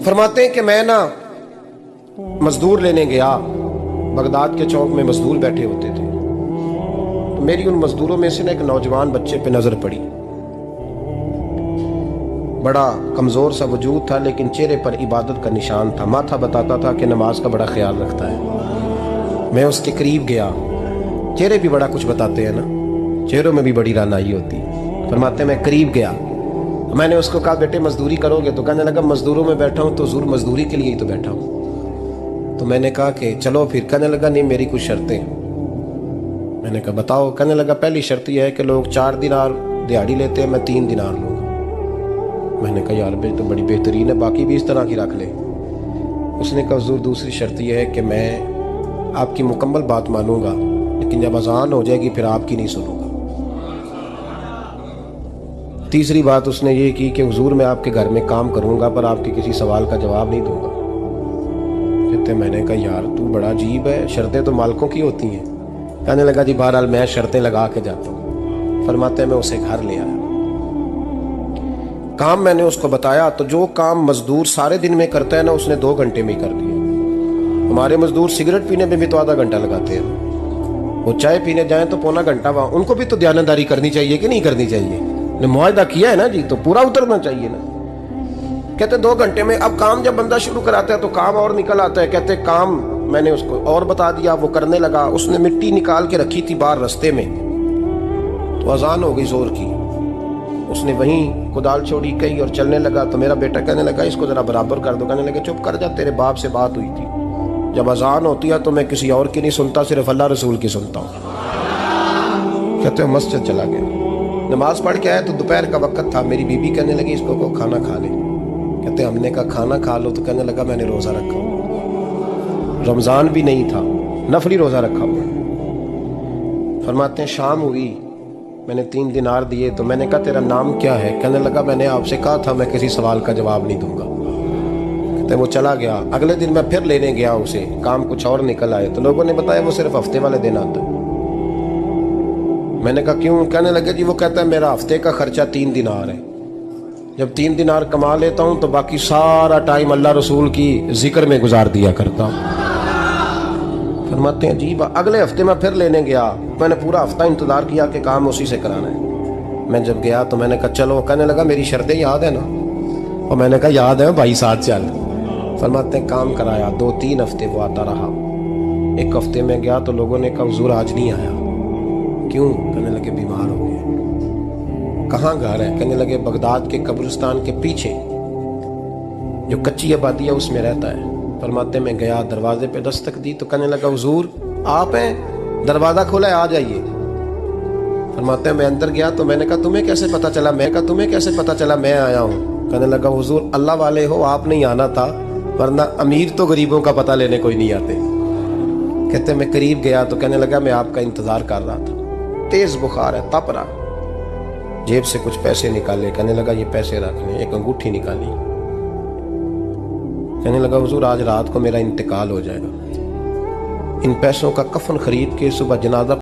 फरमाते हैं कि मैं ना मजदूर लेने गया, बगदाद के चौक में मजदूर बैठे होते थे, तो मेरी उन मजदूरों में से ना एक नौजवान बच्चे पे नजर पड़ी। बड़ा कमजोर सा वजूद था, लेकिन चेहरे पर इबादत का निशान था। माथा बताता था कि नमाज का बड़ा ख्याल रखता है। मैं उसके करीब गया। चेहरे भी बड़ा कुछ बताते हैं ना, चेहरों में भी बड़ी रानाई होती है। फरमाते मैं करीब गया, मैंने उसको कहा बेटे मजदूरी करोगे? तो कहने लगा मजदूरों में बैठा हूँ तो ज़रूर मजदूरी के लिए ही तो बैठा हूँ। तो मैंने कहा कि चलो फिर। कहने लगा नहीं, मेरी कुछ शर्तें। मैंने कहा बताओ? कहने लगा पहली शर्त यह है कि लोग 4 दिनार दिहाड़ी लेते हैं, मैं 3 दिनार लूँगा। मैंने कहा यार भाई तो बड़ी बेहतरीन है, बाकी भी इस तरह की रख ले। उसने कहा हुजूर दूसरी शर्त यह है कि मैं आपकी मुकम्मल बात मानूंगा, लेकिन जब अजान हो जाएगी फिर आपकी नहीं सुनूंगा। तीसरी बात उसने ये की कि हुजूर मैं आपके घर में काम करूंगा पर आपके किसी सवाल का जवाब नहीं दूंगा। कहते मैंने कहा यार तू बड़ा अजीब है, शर्तें तो मालिकों की होती हैं। कहने लगा जी बहरहाल मैं शर्तें लगा के जाता हूँ। फरमाते मैं उसे घर ले आया, काम मैंने उसको बताया, तो जो काम मजदूर सारे दिन में करता है ना उसने 2 घंटे में ही कर दिया। हमारे मजदूर सिगरेट पीने में भी तो आधा घंटा लगाते हैं, वो चाय पीने जाएं तो पौना घंटा। वहाँ उनको भी तो दयानतदारी करनी चाहिए कि नहीं करनी चाहिए? ने मुआहदा किया है ना जी, तो पूरा उतरना चाहिए ना। कहते 2 घंटे में। अब काम जब बंदा शुरू कराता है तो काम और निकल आता है। कहते काम मैंने उसको और बता दिया, वो करने लगा। उसने मिट्टी निकाल के रखी थी बाहर रास्ते में, तो अजान हो गई जोर की। उसने वहीं कुदाल छोड़ी कही और चलने लगा। तो मेरा बेटा कहने लगा इसको जरा बराबर कर दो। कहने लगा चुप कर जा, तेरे बाप से बात हुई थी, जब अजान होती है तो मैं किसी और की नहीं सुनता, सिर्फ अल्लाह रसूल की सुनता हूँ। कहते मस्जिद चला गया, नमाज पढ़ के आया तो दोपहर का वक्त था। मेरी बीबी कहने लगी इसको को खाना खा ले। कहते हमने कहा खाना खा लो, तो कहने लगा मैंने रोज़ा रखा हुआ, रमज़ान भी नहीं था, नफली रोज़ा रखा हुआ। फरमाते हैं शाम हुई, मैंने 3 दिनार दिए। तो मैंने कहा तेरा नाम क्या है? कहने लगा मैंने आपसे कहा था मैं किसी सवाल का जवाब नहीं दूंगा। कहते वो चला गया। अगले दिन मैं फिर लेने गया उसे, काम कुछ और निकल आए। तो लोगों ने बताया वो सिर्फ हफ्ते वाले दिन आता है। मैंने कहा क्यों? कहने लगे जी वो कहता है मेरा हफ्ते का खर्चा 3 दिनार है, जब 3 दिनार कमा लेता हूँ तो बाकी सारा टाइम अल्लाह रसूल की जिक्र में गुजार दिया करता हूँ। फरमाते हैं जी अगले हफ्ते मैं फिर लेने गया। मैंने पूरा हफ्ता इंतजार किया कि काम उसी से कराना है। मैं जब गया तो मैंने कहा चलो। कहने लगा मेरी शर्तें याद है ना? और मैंने कहा याद है भाई, साथ चल। फरमाते हैं काम कराया, 2-3 हफ्ते वो आता रहा। एक हफ्ते में गया तो लोगों ने कहा हुजूर आज नहीं आया। क्यों? कहने लगे बीमार हो गए। कहाँ घर है? कहने लगे बगदाद के कब्रिस्तान के पीछे जो कच्ची आबादी है उसमें रहता है। फरमाते मैं गया, दरवाजे पे दस्तक दी तो कहने लगा हुजूर आप हैं? दरवाजा खोला है, आ जाइए। फरमाते मैं अंदर गया तो मैंने कहा तुम्हें कैसे पता चला? तुम्हें कैसे पता चला मैं आया हूँ? कहने लगा हुजूर अल्लाह वाले हो, आप नहीं आना था, वरना अमीर तो गरीबों का पता लेने कोई नहीं आते। कहते मैं करीब गया तो कहने लगा मैं आपका इंतजार कर रहा था, तेज बुखार है, तप रहा। जेब से कुछ पैसे निकाले। कहने लगा ये पैसे रख लें। एक अंगूठी निकाली। कहने लगा हुजूर आज रात को मेरा इंतकाल हो जाएगा, इन पैसों का कफन खरीद के सुबह जनाजा